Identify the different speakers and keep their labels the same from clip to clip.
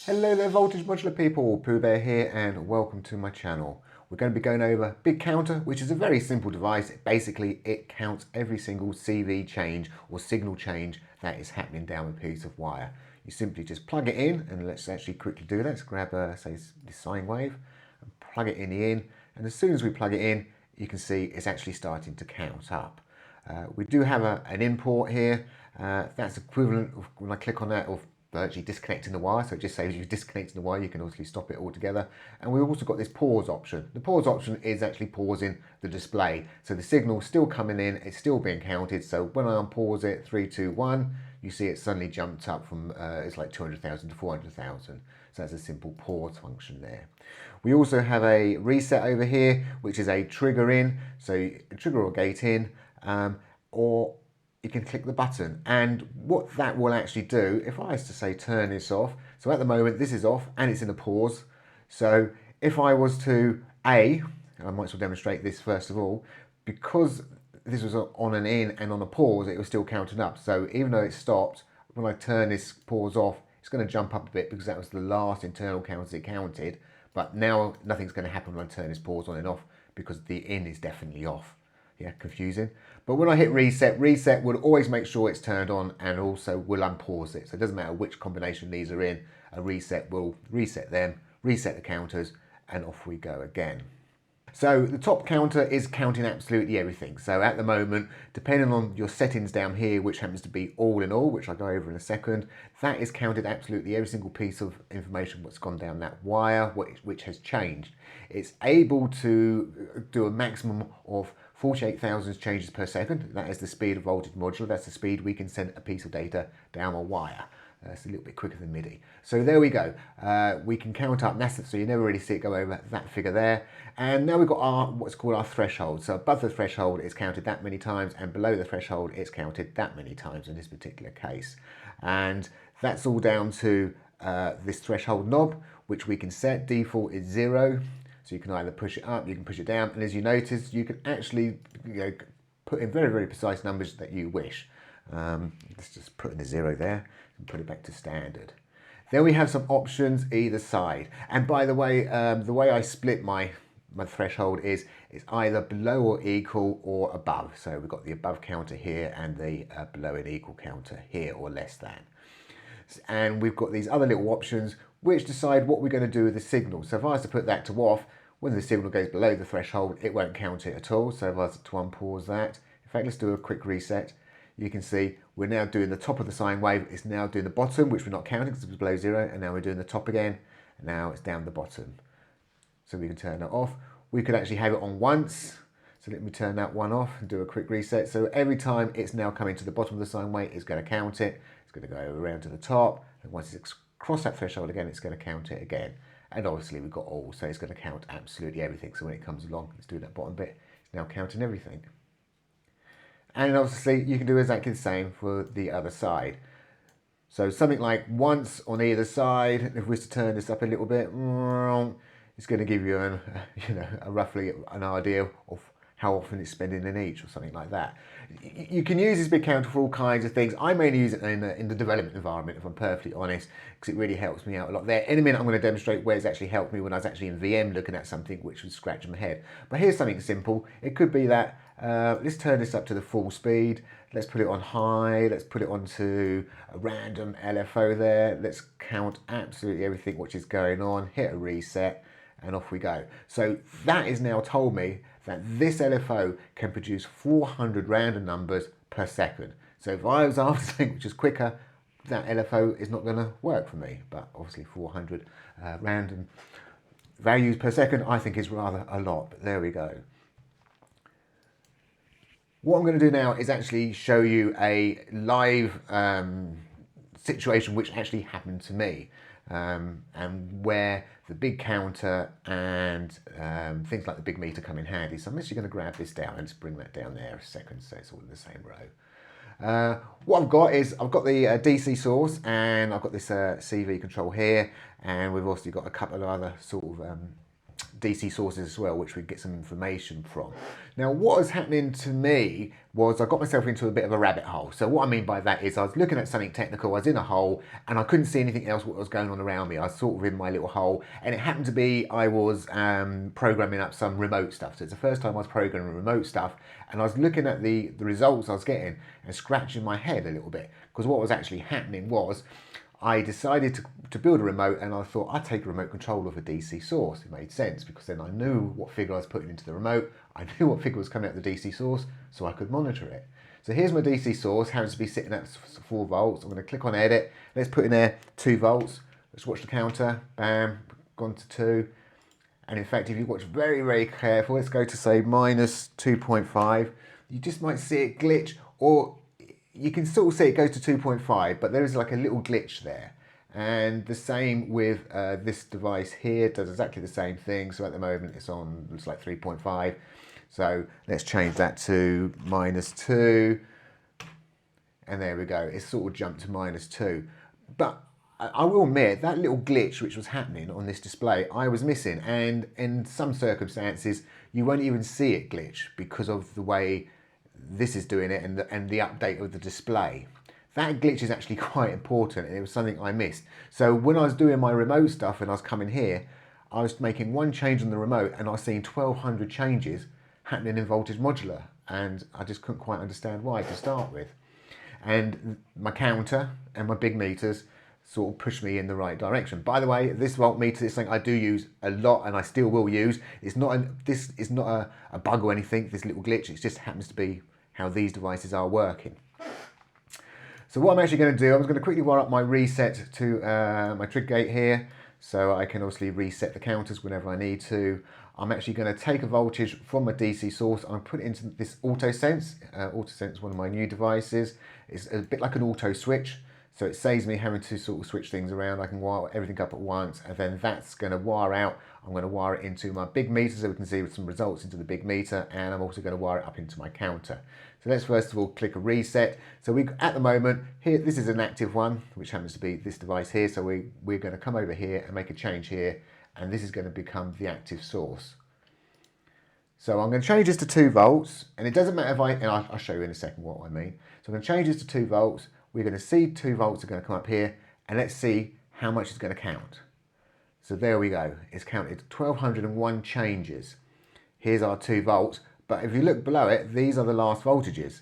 Speaker 1: Hello there voltage modular people, PoohBear here and welcome to my channel. We're going to be going over Big Counter, which is a very simple device. Basically it counts every single CV change or signal change that is happening down a piece of wire. You simply just plug it in, and let's actually quickly do that. Let's grab say the sine wave and plug it in the in, and as soon as we plug it in you can see it's actually starting to count up. We do have an import here. That's equivalent of, when I click on that, of virtually disconnecting the wire. So it just saves you disconnecting the wire. You can obviously stop it altogether. And we've also got this pause option. The pause option is actually pausing the display. So the signal's still coming in, it's still being counted. So when I unpause it, 3, 2, 1, you see it suddenly jumped up from, it's like 200,000 to 400,000. So that's a simple pause function there. We also have a reset over here, which is a trigger in. So trigger or gate in, or you can click the button, and what that will actually do, if I was to say turn this off, so at the moment this is off and it's in a pause. So if I was to I might as well demonstrate this first of all, because this was on an in and on a pause, it was still counting up. So even though it stopped, when I turn this pause off, it's going to jump up a bit because that was the last internal count it counted. But now nothing's going to happen when I turn this pause on and off because the in is definitely off. Yeah, confusing. But when I hit reset, reset will always make sure it's turned on and also will unpause it. So it doesn't matter which combination these are in, a reset will reset them, reset the counters, and off we go again. So the top counter is counting absolutely everything. So at the moment, depending on your settings down here, which happens to be all in all, which I'll go over in a second, that is counted absolutely every single piece of information that's gone down that wire, which has changed. It's able to do a maximum of 48,000 changes per second. That is the speed of voltage modular. That's the speed we can send a piece of data down a wire. It's a little bit quicker than MIDI. So there we go. We can count up massive, so you never really see it go over that figure there. And now we've got our what's called our threshold. So above the threshold it's counted that many times, and below the threshold it's counted that many times in this particular case. And that's all down to this threshold knob, which we can set. Default is 0. So you can either push it up, you can push it down, and as you notice, you can actually put in very, very precise numbers that you wish. Let's just put in a 0 there and put it back to standard. Then we have some options either side. And by the way I split my threshold is it's either below or equal or above. So we've got the above counter here and the below and equal counter here, or less than. And we've got these other little options which decide what we're going to do with the signal. So if I was to put that to off, when the signal goes below the threshold, it won't count it at all. So if I was to unpause that, in fact, let's do a quick reset. You can see we're now doing the top of the sine wave. It's now doing the bottom, which we're not counting because it was below 0. And now we're doing the top again. And now it's down the bottom. So we can turn that off. We could actually have it on once. So let me turn that one off and do a quick reset. So every time it's now coming to the bottom of the sine wave, it's going to count it. It's going to go around to the top. And once it's crossed that threshold again, it's going to count it again. And obviously we've got all, so it's going to count absolutely everything. So when it comes along, let's do that bottom bit. It's now counting everything. And obviously you can do exactly the same for the other side. So something like once on either side. If we was to turn this up a little bit, it's going to give you roughly an idea of how often it's spending in each, or something like that. You can use this big counter for all kinds of things. I mainly use it in the development environment, if I'm perfectly honest, because it really helps me out a lot there. In a minute I'm going to demonstrate where it's actually helped me when I was actually in VM looking at something which was scratching my head. But here's something simple. It could be that, let's turn this up to the full speed. Let's put it on high. Let's put it onto a random LFO there. Let's count absolutely everything which is going on. Hit a reset. And off we go. So that is now told me that this LFO can produce 400 random numbers per second. So if I was after something which is quicker, that LFO is not going to work for me. But obviously 400 random values per second I think is rather a lot. But there we go. What I'm going to do now is actually show you a live situation which actually happened to me. And where the big counter and things like the big meter come in handy. So I'm actually going to grab this down and just bring that down there a second, so it's all in the same row. What I've got is I've got the DC source, and I've got this CV control here, and we've also got a couple of other sort of DC sources as well, which we get some information from. Now, what was happening to me was I got myself into a bit of a rabbit hole. So what I mean by that is I was looking at something technical, I was in a hole, and I couldn't see anything else what was going on around me. I was sort of in my little hole, and it happened to be I was programming up some remote stuff. So it's the first time I was programming remote stuff, and I was looking at the results I was getting and scratching my head a little bit, because what was actually happening was I decided to build a remote, and I thought I'd take a remote control of a DC source. It made sense because then I knew what figure I was putting into the remote, I knew what figure was coming out of the DC source, so I could monitor it. So here's my DC source, happens to be sitting at 4 volts. I'm going to click on edit. Let's put in there 2 volts. Let's watch the counter. Bam, gone to 2. And in fact, if you watch very, very careful, let's go to say minus 2.5. You just might see it glitch, or you can sort of see it goes to 2.5, but there is like a little glitch there. And the same with this device here, it does exactly the same thing. So at the moment it's on, looks like 3.5. So let's change that to minus 2. And there we go, it's sort of jumped to minus 2. But I will admit, that little glitch which was happening on this display, I was missing. And in some circumstances, you won't even see it glitch because of the way this is doing it and the update of the display. That glitch is actually quite important, and it was something I missed. So when I was doing my remote stuff and I was coming here, I was making one change on the remote and I was seeing 1200 changes happening in Voltage Modular, and I just couldn't quite understand why to start with. And my counter and my big meters sort of pushed me in the right direction. By the way, this voltmeter is something I do use a lot, and I still will use. It's not this is not a bug or anything, this little glitch. It just happens to be how these devices are working. So what I'm actually going to do, I'm going to quickly wire up my reset to my trig gate here, so I can obviously reset the counters whenever I need to. I'm actually going to take a voltage from my DC source and put it into this AutoSense. AutoSense is one of my new devices. It's a bit like an auto switch, so it saves me having to sort of switch things around. I can wire everything up at once, and then that's going to wire out. I'm going to wire it into my big meter so we can see some results into the big meter, and I'm also going to wire it up into my counter. So let's first of all click a reset. So we, at the moment, here, this is an active one, which happens to be this device here. So we're going to come over here and make a change here, and this is going to become the active source. So I'm going to change this to 2 volts, and it doesn't matter if and I'll show you in a second what I mean. So I'm going to change this to 2 volts. We're going to see 2 volts are going to come up here, and let's see how much it's going to count. So there we go. It's counted 1201 changes. Here's our 2 volts. But if you look below it, these are the last voltages.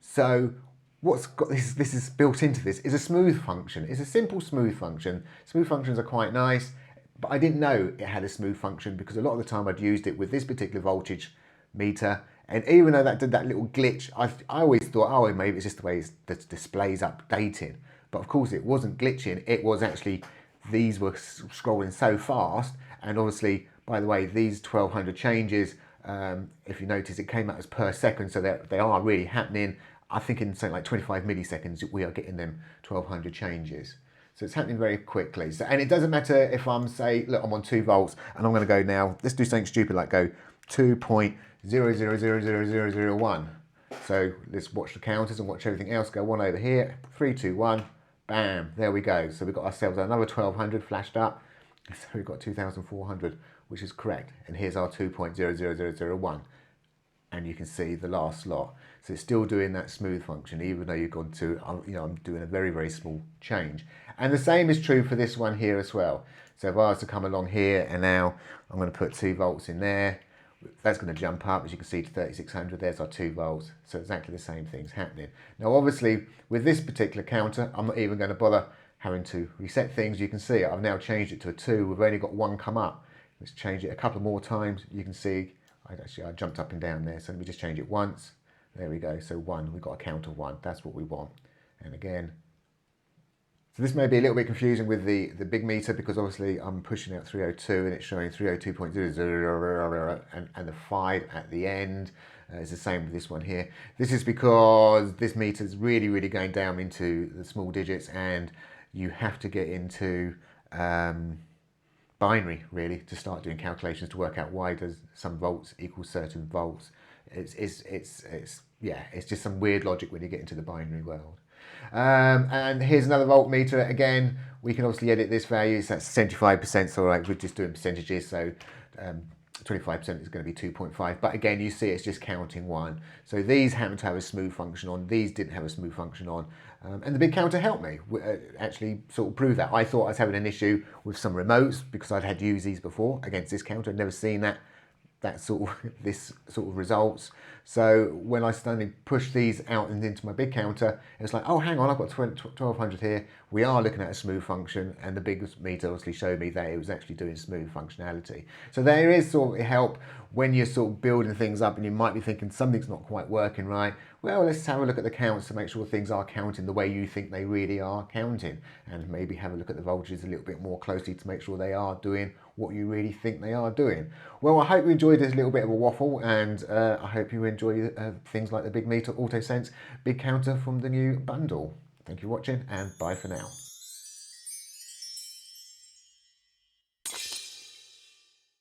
Speaker 1: So what's got this is built into this is a smooth function. It's a simple smooth function. Smooth functions are quite nice, but I didn't know it had a smooth function because a lot of the time I'd used it with this particular voltage meter. And even though that did that little glitch, I always thought, oh, maybe it's just the way the display's updating. But of course it wasn't glitching. It was actually, these were scrolling so fast. And obviously, by the way, these 1200 changes, if you notice, it came out as per second, so they are really happening. I think in something like 25 milliseconds, we are getting them 1200 changes. So it's happening very quickly. So, and it doesn't matter if I'm, say, look, I'm on 2 volts, and I'm going to go now, let's do something stupid like go 2.000001. So let's watch the counters and watch everything else go. One over here, 3, 2, 1, bam, there we go. So we've got ourselves another 1200 flashed up. So we've got 2400, which is correct. And here's our 2.00001. And you can see the last slot. So it's still doing that smooth function, even though you've gone to, I'm doing a very, very small change. And the same is true for this one here as well. So if I was to come along here, and now I'm going to put 2 volts in there, that's going to jump up, as you can see, to 3600. There's our 2 volts. So exactly the same thing's happening. Now, obviously, with this particular counter, I'm not even going to bother having to reset things. You can see I've now changed it to a 2. We've only got 1 come up. Let's change it a couple more times. You can see I jumped up and down there. So let me just change it once. There we go. So 1, we've got a count of 1. That's what we want. And again. So this may be a little bit confusing with the big meter, because obviously I'm pushing out 302 and it's showing 302.00 and the 5 at the end. It's the same with this one here. This is because this meter is really, really going down into the small digits, and you have to get into binary really to start doing calculations to work out why does some volts equal certain volts. It's just some weird logic when you get into the binary world. And here's another voltmeter. Again, we can obviously edit this value. So that's 75%. So right, we're just doing percentages. So 25% is going to be 2.5. But again, you see it's just counting one. So these happen to have a smooth function on. These didn't have a smooth function on. And the big counter helped me actually sort of prove that. I thought I was having an issue with some remotes because I'd had used these before against this counter. I'd never seen that sort of this sort of results. So when I suddenly pushed these out and into my big counter, it's like, oh, hang on, I've got 1200 here. We are looking at a smooth function, and the big meter obviously showed me that it was actually doing smooth functionality. So there is sort of help when you're sort of building things up and you might be thinking something's not quite working right. Well, let's have a look at the counts to make sure things are counting the way you think they really are counting, and maybe have a look at the voltages a little bit more closely to make sure they are doing what you really think they are doing. Well, I hope you enjoyed this little bit of a waffle, and I hope you enjoy things like the Big Meter AutoSense Big Counter from the new bundle. Thank you for watching, and bye for now.